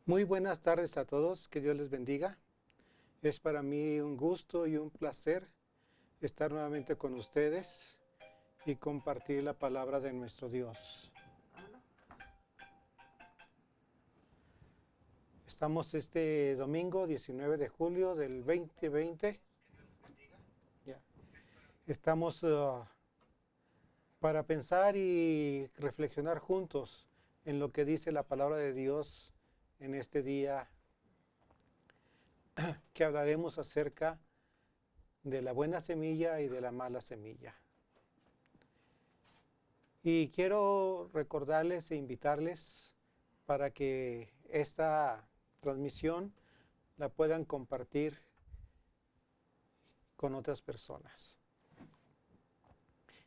Muy buenas tardes a todos, que Dios les bendiga. Es para mí un gusto y un placer estar nuevamente con ustedes y compartir la palabra de nuestro Dios. Estamos este domingo 19 de julio del 2020. Ya. Estamos para pensar y reflexionar juntos en lo que dice la palabra de Dios en este día, que hablaremos acerca de la buena semilla y de la mala semilla. Y quiero recordarles e invitarles para que esta transmisión la puedan compartir con otras personas.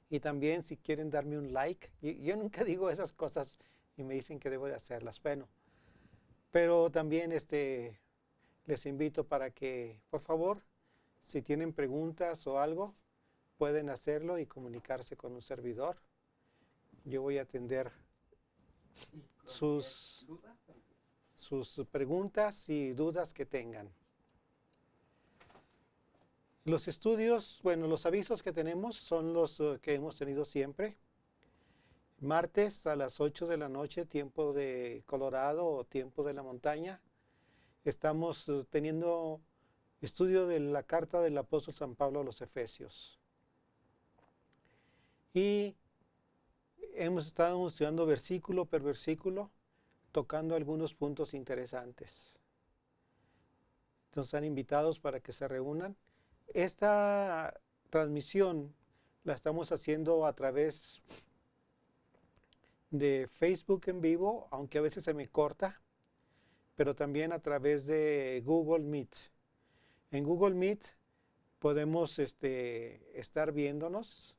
Y también si quieren darme un like, yo nunca digo esas cosas y me dicen que debo de hacerlas, bueno, pero también les invito para que, por favor, si tienen preguntas o algo, pueden hacerlo y comunicarse con un servidor. Yo voy a atender sus preguntas y dudas que tengan. Los estudios, bueno, los avisos que tenemos son los que hemos tenido siempre. Martes a las 8 de la noche, tiempo de Colorado o tiempo de la montaña, estamos teniendo estudio de la carta del apóstol San Pablo a los Efesios. Y hemos estado estudiando versículo por versículo, tocando algunos puntos interesantes. Entonces están invitados para que se reúnan. Esta transmisión la estamos haciendo a través de Facebook en vivo, aunque a veces se me corta, pero también a través de Google Meet. En Google Meet podemos estar viéndonos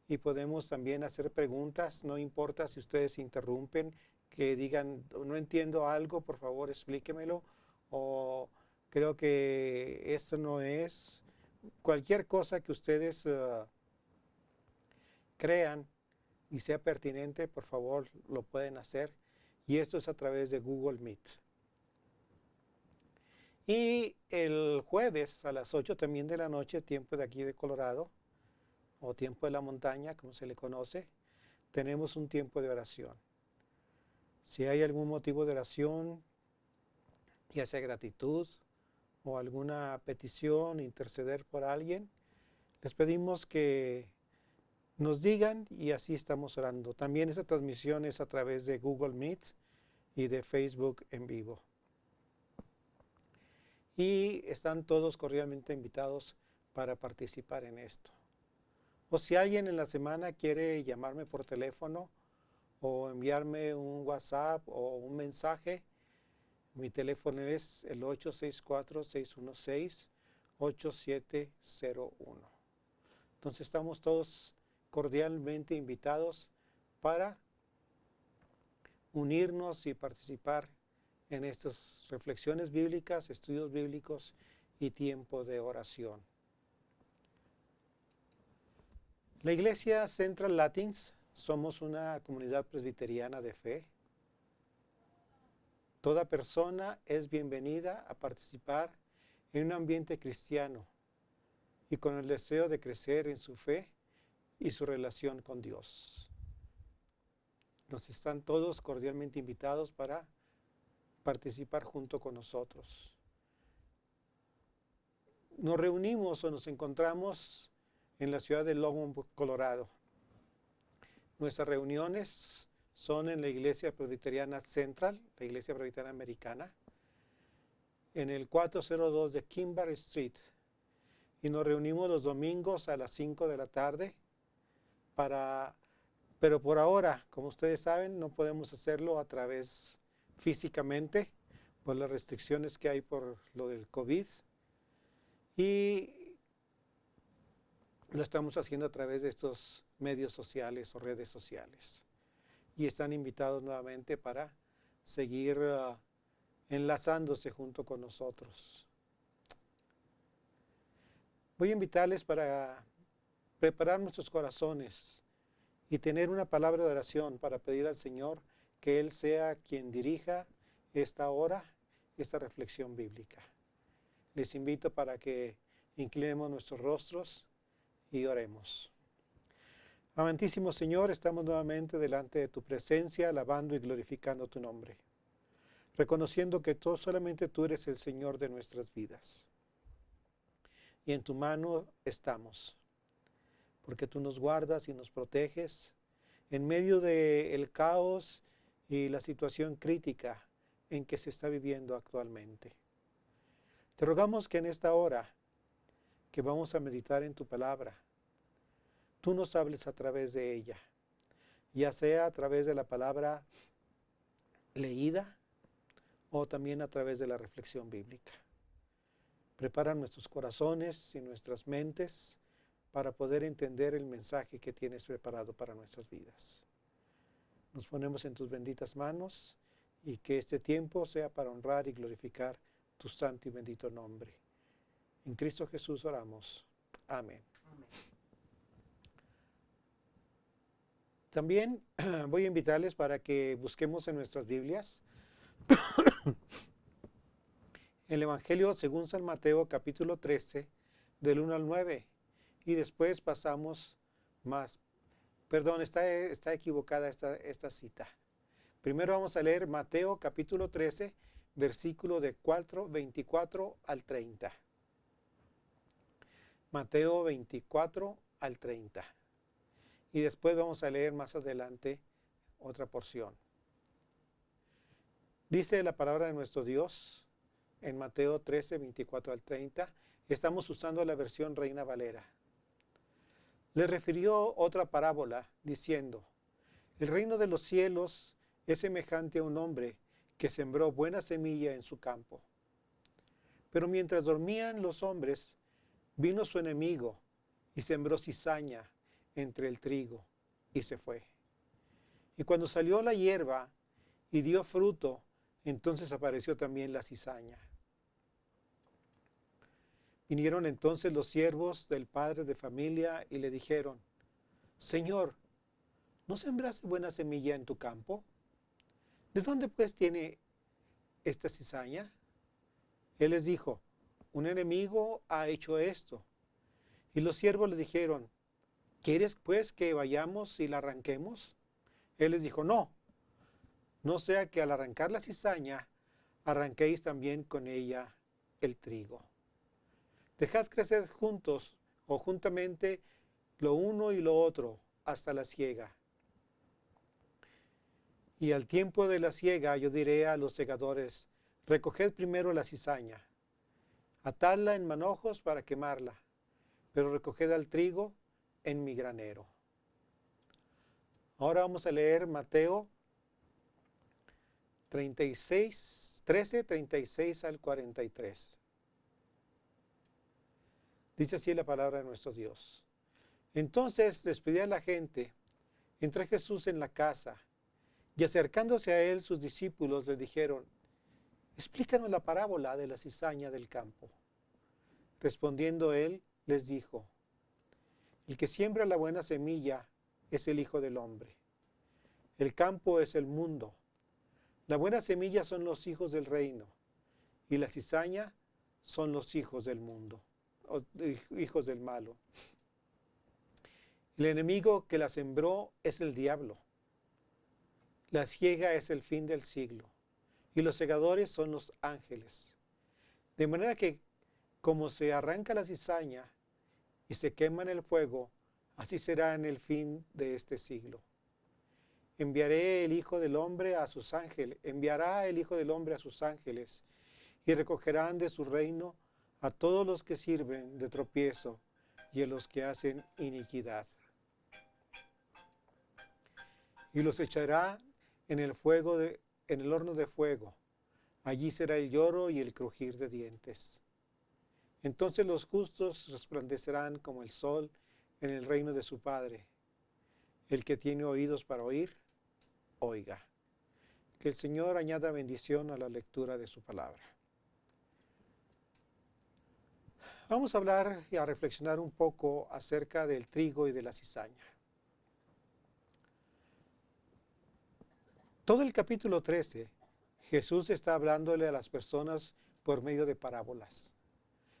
y podemos también hacer preguntas, no importa si ustedes interrumpen, que digan, no entiendo algo, por favor explíquemelo, o creo que esto no es. Cualquier cosa que ustedes crean y sea pertinente, por favor lo pueden hacer. Y esto es a través de Google Meet. Y el jueves a las 8 también de la noche, tiempo de aquí de Colorado, o tiempo de la montaña, como se le conoce, tenemos un tiempo de oración. Si hay algún motivo de oración, ya sea gratitud o alguna petición, interceder por alguien, les pedimos que nos digan y así estamos orando. También esa transmisión es a través de Google Meet y de Facebook en vivo. Y están todos cordialmente invitados para participar en esto. O si alguien en la semana quiere llamarme por teléfono o enviarme un WhatsApp o un mensaje, mi teléfono es el 864-616-8701. Entonces estamos todos cordialmente invitados para unirnos y participar en estas reflexiones bíblicas, estudios bíblicos y tiempo de oración. La Iglesia Central Latins somos una comunidad presbiteriana de fe. Toda persona es bienvenida a participar en un ambiente cristiano y con el deseo de crecer en su fe y su relación con Dios. Nos están todos cordialmente invitados para participar junto con nosotros. Nos reunimos o nos encontramos en la ciudad de Longmont, Colorado. Nuestras reuniones son en la Iglesia Presbiteriana Central, la Iglesia Presbiteriana Americana, en el 402 de Kimber Street. Y nos reunimos los domingos a las 5 de la tarde pero por ahora, como ustedes saben, no podemos hacerlo a través físicamente por las restricciones que hay por lo del COVID. Y lo estamos haciendo a través de estos medios sociales o redes sociales. Y están invitados nuevamente para seguir enlazándose junto con nosotros. Voy a invitarles para preparar nuestros corazones y tener una palabra de oración para pedir al Señor que Él sea quien dirija esta hora esta reflexión bíblica. Les invito para que inclinemos nuestros rostros y oremos. Amantísimo Señor, estamos nuevamente delante de tu presencia, alabando y glorificando tu nombre, reconociendo que solamente tú eres el Señor de nuestras vidas. Y en tu mano estamos, porque tú nos guardas y nos proteges en medio del caos y la situación crítica en que se está viviendo actualmente. Te rogamos que en esta hora que vamos a meditar en tu palabra, tú nos hables a través de ella, ya sea a través de la palabra leída o también a través de la reflexión bíblica. Prepara nuestros corazones y nuestras mentes para poder entender el mensaje que tienes preparado para nuestras vidas. Nos ponemos en tus benditas manos y que este tiempo sea para honrar y glorificar tu santo y bendito nombre. En Cristo Jesús oramos. Amén. También voy a invitarles para que busquemos en nuestras Biblias el Evangelio según San Mateo capítulo 13 del 1 al 9 y después pasamos más. Perdón, está equivocada esta cita. Primero vamos a leer Mateo capítulo 13 versículo de 24 al 30. Mateo 24 al 30. Y después vamos a leer más adelante otra porción. Dice la palabra de nuestro Dios en Mateo 13, 24 al 30. Estamos usando la versión Reina Valera. Le refirió otra parábola diciendo: el reino de los cielos es semejante a un hombre que sembró buena semilla en su campo. Pero mientras dormían los hombres, vino su enemigo y sembró cizaña entre el trigo y se fue. Y cuando salió la hierba y dio fruto, entonces apareció también la cizaña. Vinieron entonces los siervos del padre de familia y le dijeron: Señor, ¿no sembraste buena semilla en tu campo? ¿De dónde pues tiene esta cizaña? Él les dijo: un enemigo ha hecho esto. Y los siervos le dijeron: ¿quieres pues que vayamos y la arranquemos? Él les dijo: no, no sea que al arrancar la cizaña, arranquéis también con ella el trigo. Dejad crecer juntos o juntamente lo uno y lo otro hasta la siega. Y al tiempo de la siega yo diré a los segadores: recoged primero la cizaña, atadla en manojos para quemarla, pero recoged al trigo en mi granero. Ahora vamos a leer Mateo 13, 36 al 43. Dice así la palabra de nuestro Dios. Entonces despedía a la gente, entró Jesús en la casa, y acercándose a él sus discípulos le dijeron: explícanos la parábola de la cizaña del campo. Respondiendo él, les dijo: el que siembra la buena semilla es el Hijo del Hombre. El campo es el mundo. La buena semilla son los hijos del reino, y la cizaña son los hijos del mundo, o hijos del malo. El enemigo que la sembró es el diablo. La siega es el fin del siglo, y los segadores son los ángeles. De manera que, como se arranca la cizaña y se quema en el fuego, así será en el fin de este siglo. Enviará el Hijo del Hombre a sus ángeles, y recogerán de su reino a todos los que sirven de tropiezo y a los que hacen iniquidad. Y los echará en el horno de fuego. Allí será el lloro y el crujir de dientes. Entonces los justos resplandecerán como el sol en el reino de su Padre. El que tiene oídos para oír, oiga. Que el Señor añada bendición a la lectura de su palabra. Vamos a hablar y a reflexionar un poco acerca del trigo y de la cizaña. Todo el capítulo 13, Jesús está hablándole a las personas por medio de parábolas.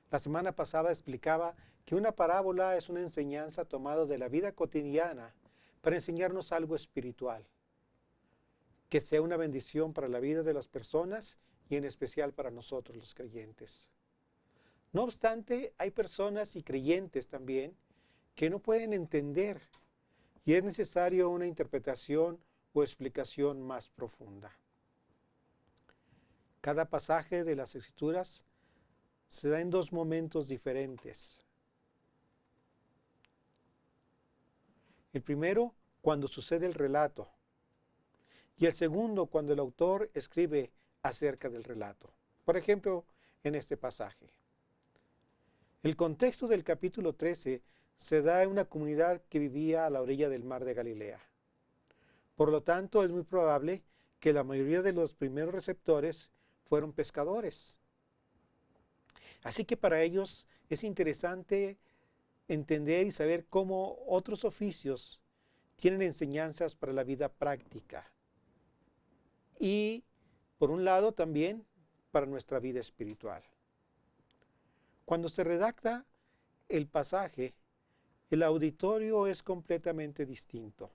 La semana pasada explicaba que una parábola es una enseñanza tomada de la vida cotidiana para enseñarnos algo espiritual, que sea una bendición para la vida de las personas y en especial para nosotros los creyentes. No obstante, hay personas y creyentes también que no pueden entender y es necesario una interpretación o explicación más profunda. Cada pasaje de las Escrituras se da en dos momentos diferentes. El primero, cuando sucede el relato, y el segundo, cuando el autor escribe acerca del relato. Por ejemplo, en este pasaje. El contexto del capítulo 13 se da en una comunidad que vivía a la orilla del mar de Galilea. Por lo tanto, es muy probable que la mayoría de los primeros receptores fueron pescadores. Así que para ellos es interesante entender y saber cómo otros oficios tienen enseñanzas para la vida práctica. Y, por un lado, también para nuestra vida espiritual. Cuando se redacta el pasaje, el auditorio es completamente distinto.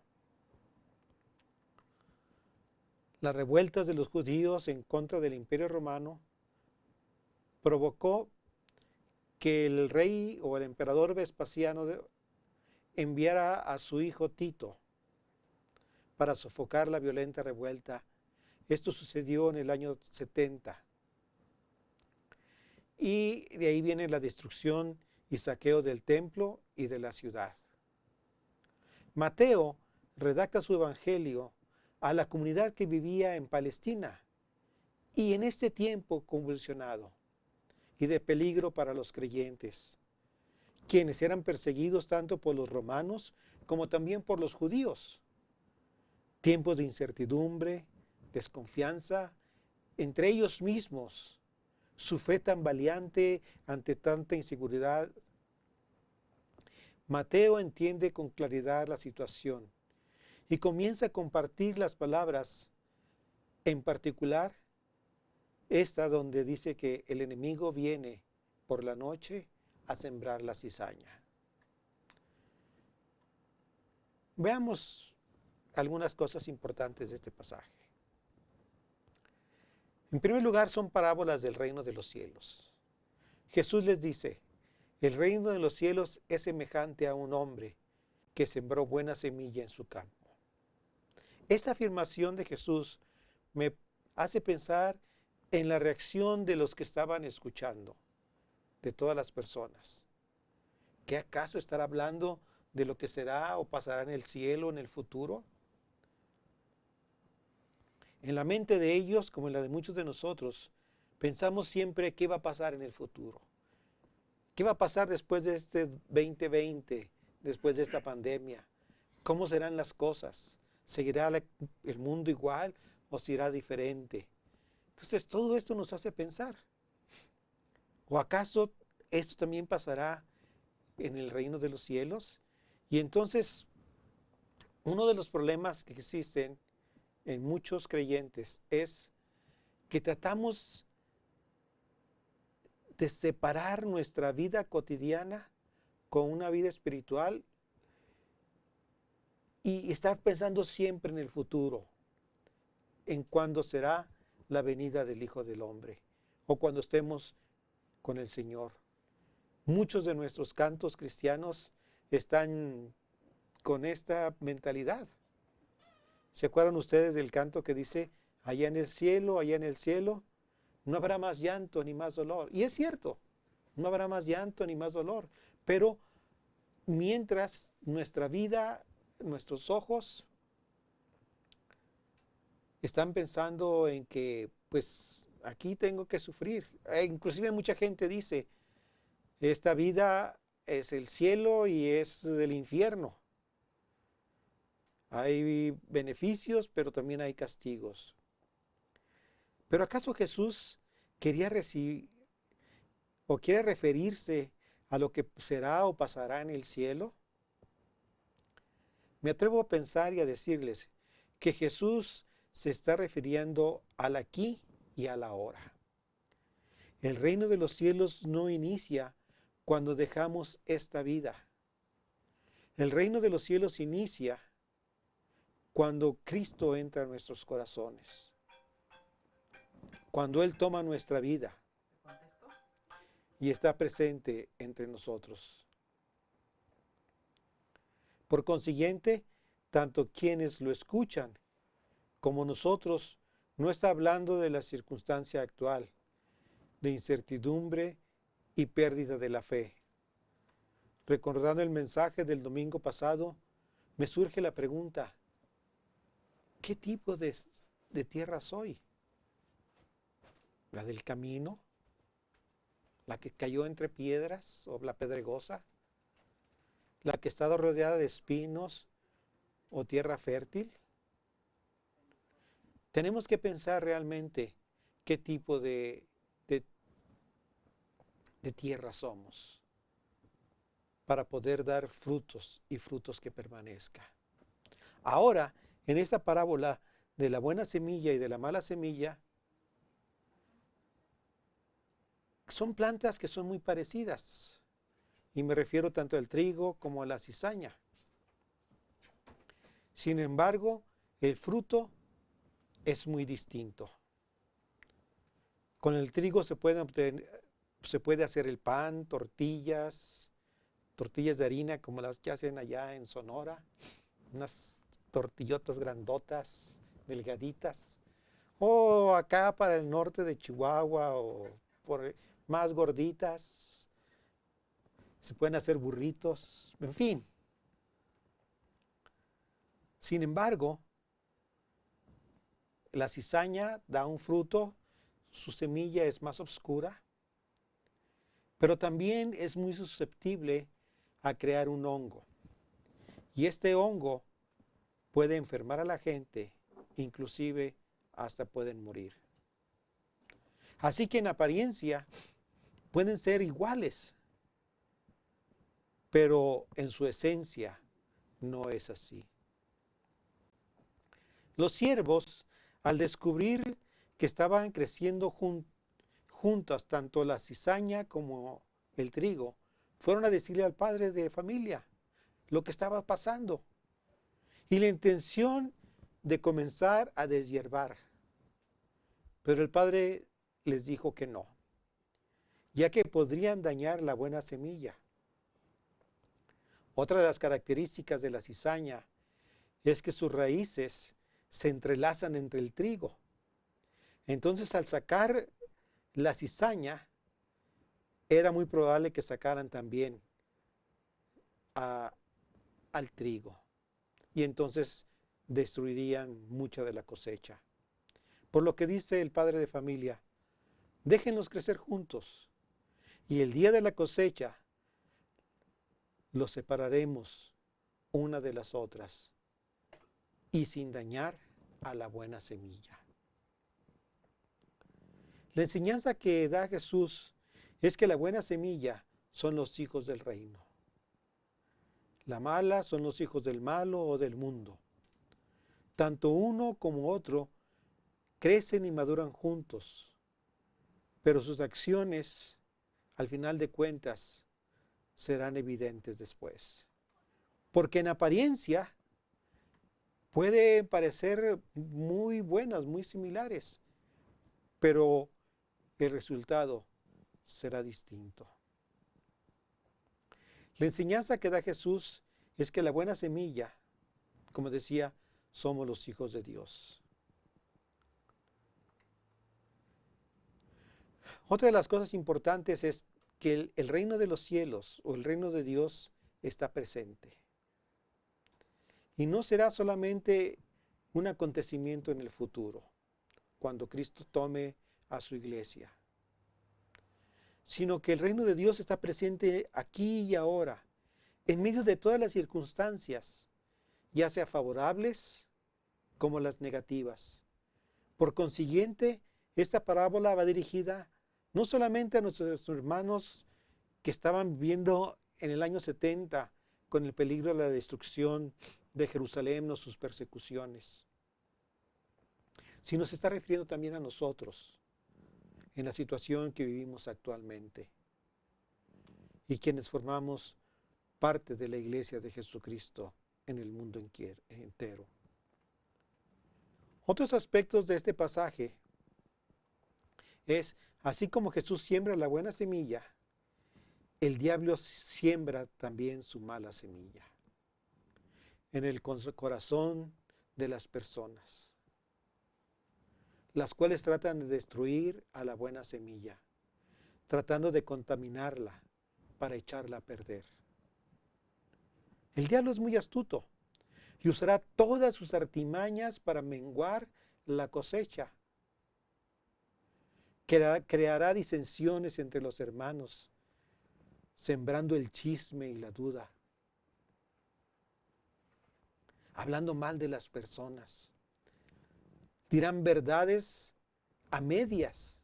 Las revueltas de los judíos en contra del Imperio Romano provocó que el rey o el emperador Vespasiano enviara a su hijo Tito para sofocar la violenta revuelta. Esto sucedió en el año 70. Y de ahí viene la destrucción y saqueo del templo y de la ciudad. Mateo redacta su evangelio a la comunidad que vivía en Palestina y en este tiempo convulsionado y de peligro para los creyentes, quienes eran perseguidos tanto por los romanos como también por los judíos. Tiempos de incertidumbre, desconfianza entre ellos mismos, su fe tambaleante ante tanta inseguridad. Mateo entiende con claridad la situación y comienza a compartir las palabras, en particular esta donde dice que el enemigo viene por la noche a sembrar la cizaña. Veamos algunas cosas importantes de este pasaje. En primer lugar, son parábolas del reino de los cielos. Jesús les dice, el reino de los cielos es semejante a un hombre que sembró buena semilla en su campo. Esta afirmación de Jesús me hace pensar en la reacción de los que estaban escuchando, de todas las personas. ¿Qué acaso estará hablando de lo que será o pasará en el cielo en el futuro? En la mente de ellos, como en la de muchos de nosotros, pensamos siempre qué va a pasar en el futuro. ¿Qué va a pasar después de este 2020, después de esta pandemia? ¿Cómo serán las cosas? ¿Seguirá el mundo igual o será diferente? Entonces todo esto nos hace pensar. ¿O acaso esto también pasará en el reino de los cielos? Y entonces uno de los problemas que existen en muchos creyentes es que tratamos de separar nuestra vida cotidiana con una vida espiritual y estar pensando siempre en el futuro, en cuándo será la venida del Hijo del Hombre o cuando estemos con el Señor. Muchos de nuestros cantos cristianos están con esta mentalidad. ¿Se acuerdan ustedes del canto que dice, allá en el cielo, no habrá más llanto ni más dolor? Y es cierto, no habrá más llanto ni más dolor, pero mientras nuestra vida, nuestros ojos están pensando en que, pues, aquí tengo que sufrir. Inclusive mucha gente dice, esta vida es el cielo y es del infierno. Hay beneficios, pero también hay castigos. ¿Pero acaso Jesús quería recibir o quiere referirse a lo que será o pasará en el cielo? Me atrevo a pensar y a decirles que Jesús se está refiriendo al aquí y a la ahora. El reino de los cielos no inicia cuando dejamos esta vida. El reino de los cielos inicia cuando Cristo entra en nuestros corazones, cuando Él toma nuestra vida y está presente entre nosotros. Por consiguiente, tanto quienes lo escuchan como nosotros no está hablando de la circunstancia actual, de incertidumbre y pérdida de la fe. Recordando el mensaje del domingo pasado, me surge la pregunta, ¿qué tipo de tierra soy? ¿La del camino? ¿La que cayó entre piedras o la pedregosa? ¿La que está rodeada de espinos o tierra fértil? Tenemos que pensar realmente qué tipo de tierra somos para poder dar frutos y frutos que permanezcan. Ahora, en esta parábola de la buena semilla y de la mala semilla, son plantas que son muy parecidas. Y me refiero tanto al trigo como a la cizaña. Sin embargo, el fruto es muy distinto. Con el trigo se puede hacer el pan, tortillas de harina como las que hacen allá en Sonora, unas tortillotas grandotas, delgaditas, o acá para el norte de Chihuahua o por más gorditas, se pueden hacer burritos, en fin. Sin embargo, la cizaña da un fruto, su semilla es más oscura, pero también es muy susceptible a crear un hongo. Y este hongo puede enfermar a la gente, inclusive hasta pueden morir. Así que en apariencia pueden ser iguales, pero en su esencia no es así. Los siervos, al descubrir que estaban creciendo juntas tanto la cizaña como el trigo, fueron a decirle al padre de familia lo que estaba pasando y la intención de comenzar a deshiervar. Pero el padre les dijo que no, ya que podrían dañar la buena semilla. Otra de las características de la cizaña es que sus raíces se entrelazan entre el trigo. Entonces, al sacar la cizaña, era muy probable que sacaran también al trigo. Y entonces destruirían mucha de la cosecha. Por lo que dice el padre de familia, déjenlos crecer juntos. Y el día de la cosecha los separaremos una de las otras y sin dañar a la buena semilla. La enseñanza que da Jesús es que la buena semilla son los hijos del reino. La mala son los hijos del malo o del mundo. Tanto uno como otro crecen y maduran juntos, pero sus acciones, al final de cuentas, serán evidentes después. Porque en apariencia pueden parecer muy buenas, muy similares, pero el resultado será distinto. La enseñanza que da Jesús es que la buena semilla, como decía, somos los hijos de Dios. Otra de las cosas importantes es que el reino de los cielos o el reino de Dios está presente. Y no será solamente un acontecimiento en el futuro, cuando Cristo tome a su iglesia, sino que el reino de Dios está presente aquí y ahora, en medio de todas las circunstancias, ya sea favorables como las negativas. Por consiguiente, esta parábola va dirigida no solamente a nuestros hermanos que estaban viviendo en el año 70 con el peligro de la destrucción de Jerusalén o sus persecuciones, sino se está refiriendo también a nosotros en la situación que vivimos actualmente y quienes formamos parte de la iglesia de Jesucristo en el mundo entero. Otros aspectos de este pasaje es, así como Jesús siembra la buena semilla, el diablo siembra también su mala semilla en el corazón de las personas, las cuales tratan de destruir a la buena semilla, tratando de contaminarla para echarla a perder. El diablo es muy astuto y usará todas sus artimañas para menguar la cosecha. Creará disensiones entre los hermanos, sembrando el chisme y la duda, hablando mal de las personas. Dirán verdades a medias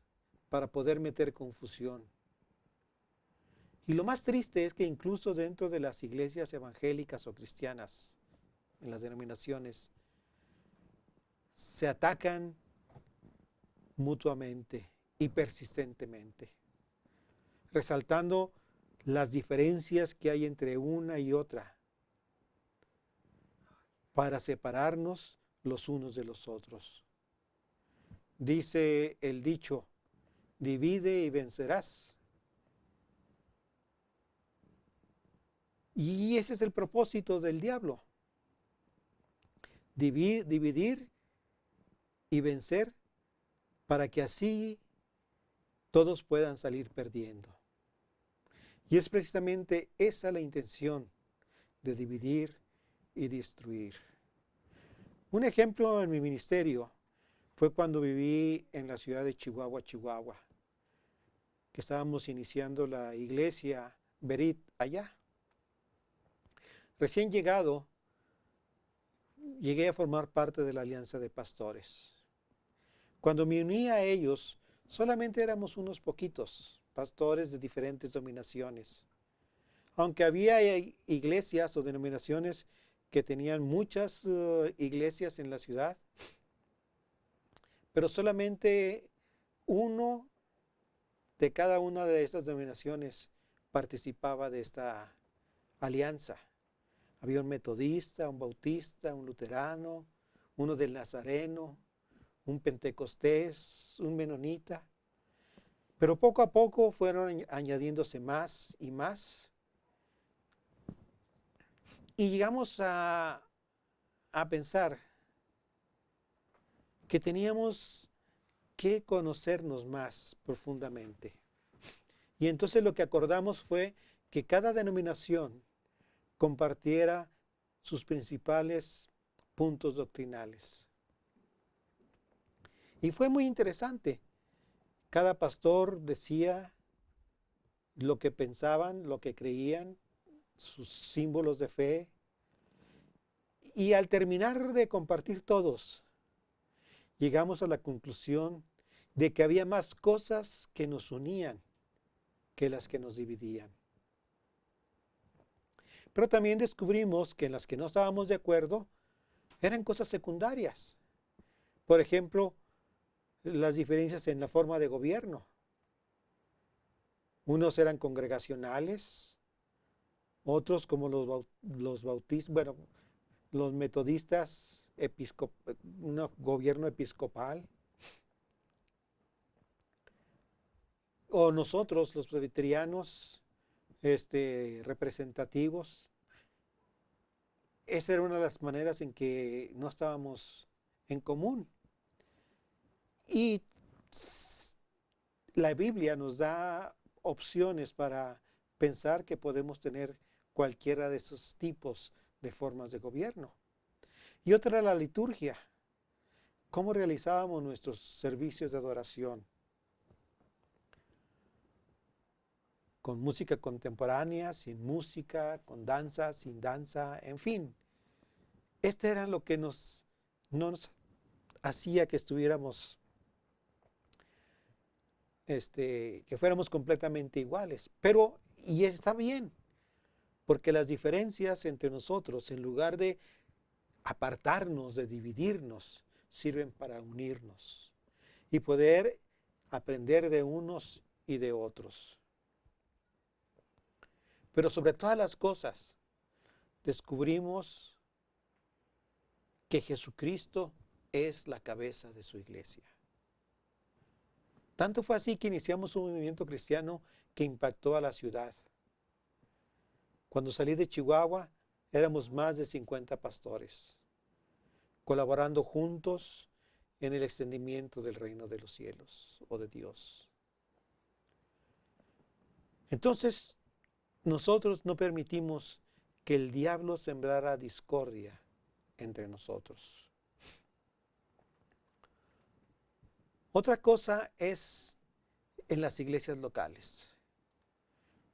para poder meter confusión. Y lo más triste es que incluso dentro de las iglesias evangélicas o cristianas, en las denominaciones, se atacan mutuamente y persistentemente, resaltando las diferencias que hay entre una y otra para separarnos los unos de los otros. Dice el dicho, divide y vencerás. Y ese es el propósito del diablo. Dividir y vencer para que así todos puedan salir perdiendo. Y es precisamente esa la intención de dividir y destruir. Un ejemplo en mi ministerio fue cuando viví en la ciudad de Chihuahua, que estábamos iniciando la iglesia Berit allá. Recién llegado, llegué a formar parte de la Alianza de Pastores. Cuando me uní a ellos, solamente éramos unos poquitos pastores de diferentes denominaciones. Aunque había iglesias o denominaciones que tenían muchas iglesias en la ciudad, pero solamente uno de cada una de esas denominaciones participaba de esta alianza. Había un metodista, un bautista, un luterano, uno del nazareno, un pentecostés, un menonita. Pero poco a poco fueron añadiéndose más y más. Y llegamos a pensar que teníamos que conocernos más profundamente. Y entonces lo que acordamos fue que cada denominación compartiera sus principales puntos doctrinales. Y fue muy interesante. Cada pastor decía lo que pensaban, lo que creían, sus símbolos de fe. Y al terminar de compartir todos, llegamos a la conclusión de que había más cosas que nos unían que las que nos dividían. Pero también descubrimos que en las que no estábamos de acuerdo eran cosas secundarias. Por ejemplo, las diferencias en la forma de gobierno. Unos eran congregacionales, otros como los bautistas, bueno, los metodistas, un gobierno episcopal. O nosotros, los presbiterianos, representativos. Esa era una de las maneras en que no estábamos en común. Y la Biblia nos da opciones para pensar que podemos tener cualquiera de esos tipos de formas de gobierno. Y otra era la liturgia. ¿Cómo realizábamos nuestros servicios de adoración? Con música contemporánea, sin música, con danza, sin danza, en fin. Este era lo que no nos hacía que estuviéramos, que fuéramos completamente iguales. Pero, y está bien, porque las diferencias entre nosotros, en lugar de apartarnos, de dividirnos, sirven para unirnos y poder aprender de unos y de otros. Pero sobre todas las cosas, descubrimos que Jesucristo es la cabeza de su iglesia. Tanto fue así que iniciamos un movimiento cristiano que impactó a la ciudad. Cuando salí de Chihuahua, éramos más de 50 pastores, colaborando juntos en el extendimiento del reino de los cielos o de Dios. Entonces, nosotros no permitimos que el diablo sembrara discordia entre nosotros. Otra cosa es en las iglesias locales,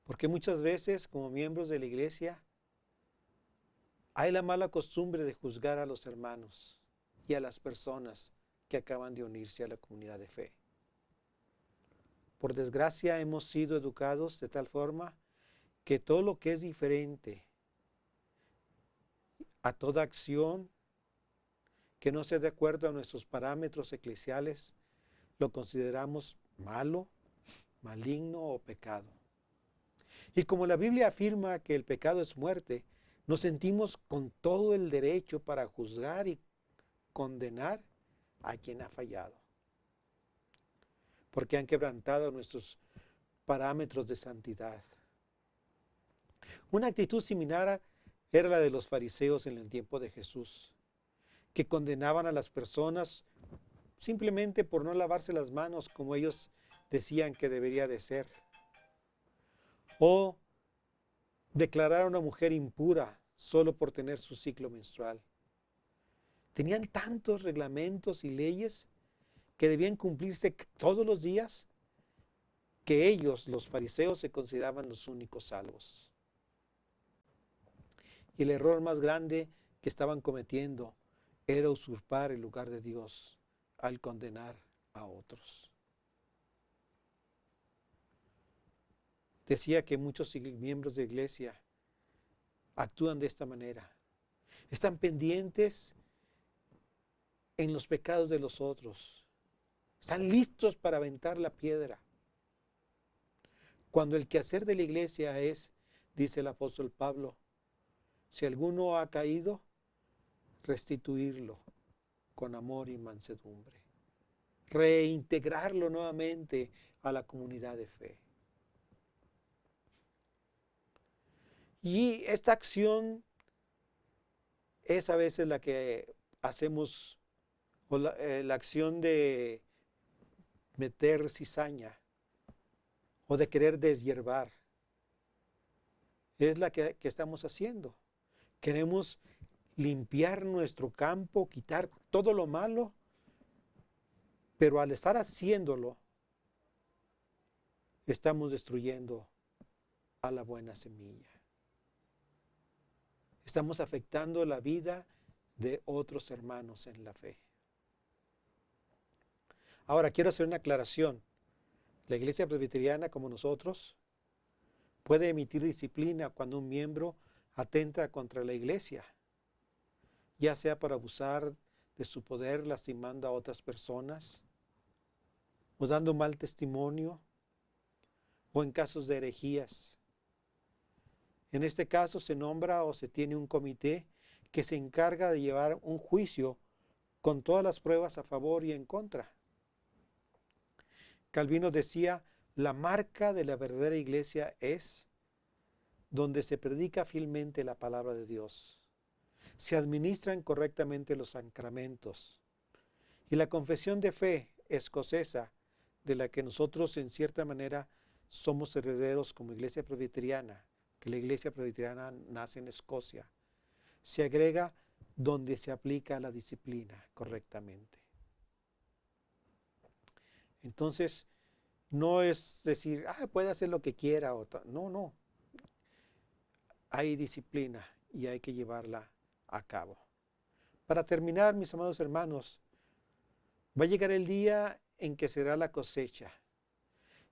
porque muchas veces como miembros de la iglesia hay la mala costumbre de juzgar a los hermanos y a las personas que acaban de unirse a la comunidad de fe. Por desgracia hemos sido educados de tal forma que todo lo que es diferente a toda acción que no sea de acuerdo a nuestros parámetros eclesiales, lo consideramos malo, maligno o pecado. Y como la Biblia afirma que el pecado es muerte, nos sentimos con todo el derecho para juzgar y condenar a quien ha fallado, porque han quebrantado nuestros parámetros de santidad. Una actitud similar era la de los fariseos en el tiempo de Jesús, que condenaban a las personas simplemente por no lavarse las manos como ellos decían que debería de ser, o declarar a una mujer impura solo por tener su ciclo menstrual. Tenían tantos reglamentos y leyes que debían cumplirse todos los días que ellos, los fariseos, se consideraban los únicos salvos. Y el error más grande que estaban cometiendo era usurpar el lugar de Dios al condenar a otros. Decía que muchos miembros de iglesia actúan de esta manera. Están pendientes en los pecados de los otros. Están listos para aventar la piedra. Cuando el quehacer de la iglesia es, dice el apóstol Pablo, si alguno ha caído, restituirlo con amor y mansedumbre. Reintegrarlo nuevamente a la comunidad de fe. Y esta acción es a veces la que hacemos, o la acción de meter cizaña o de querer deshiervar. Es la que estamos haciendo. Queremos limpiar nuestro campo, quitar todo lo malo, pero al estar haciéndolo, estamos destruyendo a la buena semilla. Estamos afectando la vida de otros hermanos en la fe. Ahora, quiero hacer una aclaración. La iglesia presbiteriana, como nosotros, puede emitir disciplina cuando un miembro atenta contra la iglesia, ya sea para abusar de su poder lastimando a otras personas, o dando mal testimonio, o en casos de herejías. En este caso se nombra o se tiene un comité que se encarga de llevar un juicio con todas las pruebas a favor y en contra. Calvino decía, la marca de la verdadera iglesia es donde se predica fielmente la palabra de Dios, se administran correctamente los sacramentos y la confesión de fe escocesa, de la que nosotros en cierta manera somos herederos como iglesia presbiteriana, que la iglesia presbiteriana nace en Escocia, se agrega donde se aplica la disciplina correctamente. Entonces, no es decir, puede hacer lo que quiera. No. Hay disciplina y hay que llevarla a cabo. Para terminar, mis amados hermanos, va a llegar el día en que será la cosecha.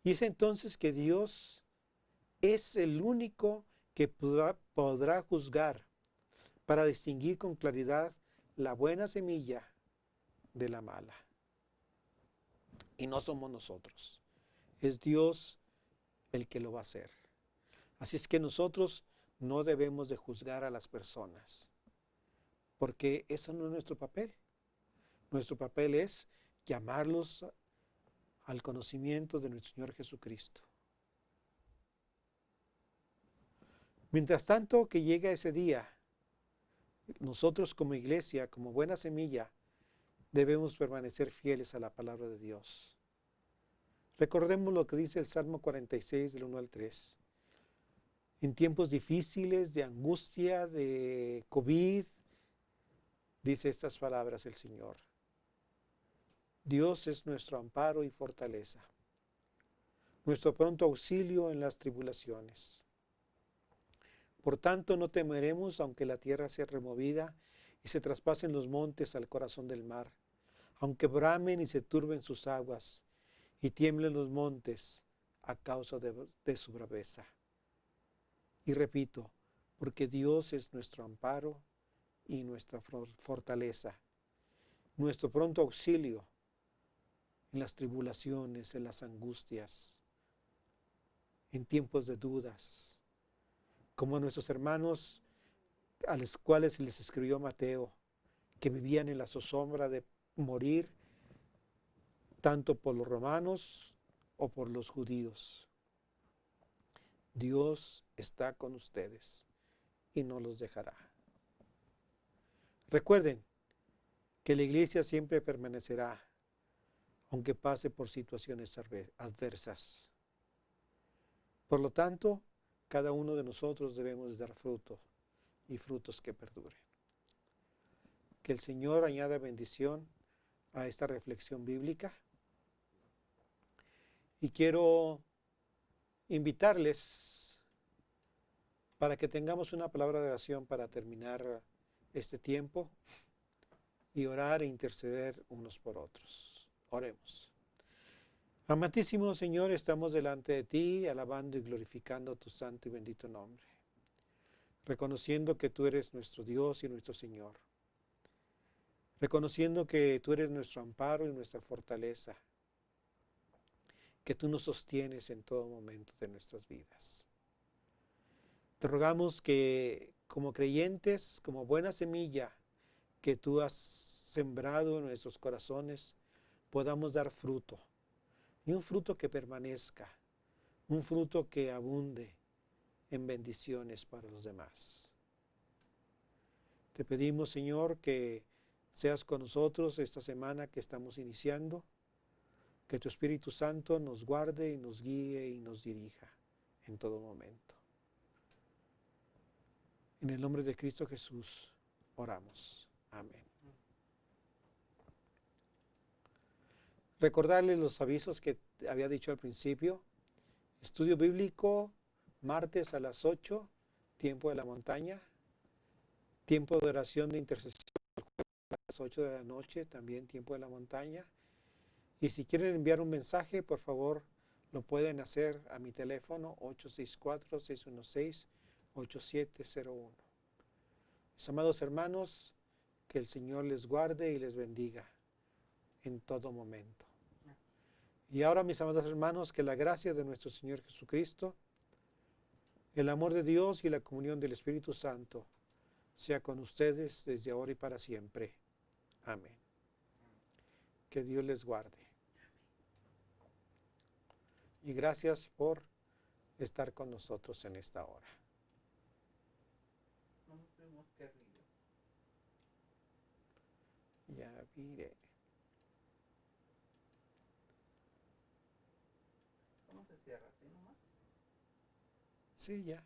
Y es entonces que Dios es el único que podrá juzgar para distinguir con claridad la buena semilla de la mala. Y no somos nosotros. Es Dios el que lo va a hacer. Así es que nosotros no debemos de juzgar a las personas, porque eso no es nuestro papel. Nuestro papel es llamarlos al conocimiento de nuestro Señor Jesucristo. Mientras tanto que llega ese día, nosotros como iglesia, como buena semilla, debemos permanecer fieles a la palabra de Dios. Recordemos lo que dice el Salmo 46, del 1 al 3. En tiempos difíciles, de angustia, de COVID, dice estas palabras el Señor. Dios es nuestro amparo y fortaleza, nuestro pronto auxilio en las tribulaciones. Por tanto, no temeremos aunque la tierra sea removida y se traspasen los montes al corazón del mar, aunque bramen y se turben sus aguas y tiemblen los montes a causa de su braveza. Y repito, porque Dios es nuestro amparo y nuestra fortaleza, nuestro pronto auxilio en las tribulaciones, en las angustias, en tiempos de dudas, como nuestros hermanos a los cuales les escribió Mateo, que vivían en la zozobra de morir tanto por los romanos o por los judíos. Dios está con ustedes y no los dejará. Recuerden que la iglesia siempre permanecerá, aunque pase por situaciones adversas. Por lo tanto, cada uno de nosotros debemos dar fruto y frutos que perduren. Que el Señor añada bendición a esta reflexión bíblica. Y quiero invitarles para que tengamos una palabra de oración para terminar este tiempo y orar e interceder unos por otros. Oremos. Amantísimo Señor, estamos delante de ti, alabando y glorificando tu santo y bendito nombre, reconociendo que tú eres nuestro Dios y nuestro Señor, reconociendo que tú eres nuestro amparo y nuestra fortaleza, que tú nos sostienes en todo momento de nuestras vidas. Te rogamos que como creyentes, como buena semilla que tú has sembrado en nuestros corazones, podamos dar fruto, y un fruto que permanezca, un fruto que abunde en bendiciones para los demás. Te pedimos, Señor, que seas con nosotros esta semana que estamos iniciando, que tu Espíritu Santo nos guarde y nos guíe y nos dirija en todo momento. En el nombre de Cristo Jesús oramos. Amén. Recordarles los avisos que había dicho al principio. Estudio bíblico, martes a las 8, tiempo de la montaña. Tiempo de oración de intercesión a las 8 de la noche, también tiempo de la montaña. Y si quieren enviar un mensaje, por favor, lo pueden hacer a mi teléfono 864-616-8701. Mis amados hermanos, que el Señor les guarde y les bendiga en todo momento. Y ahora, mis amados hermanos, que la gracia de nuestro Señor Jesucristo, el amor de Dios y la comunión del Espíritu Santo sea con ustedes desde ahora y para siempre. Amén. Que Dios les guarde. Y gracias por estar con nosotros en esta hora. Ya mire. ¿Cómo se cierra? ¿Así nomás? Sí, ya.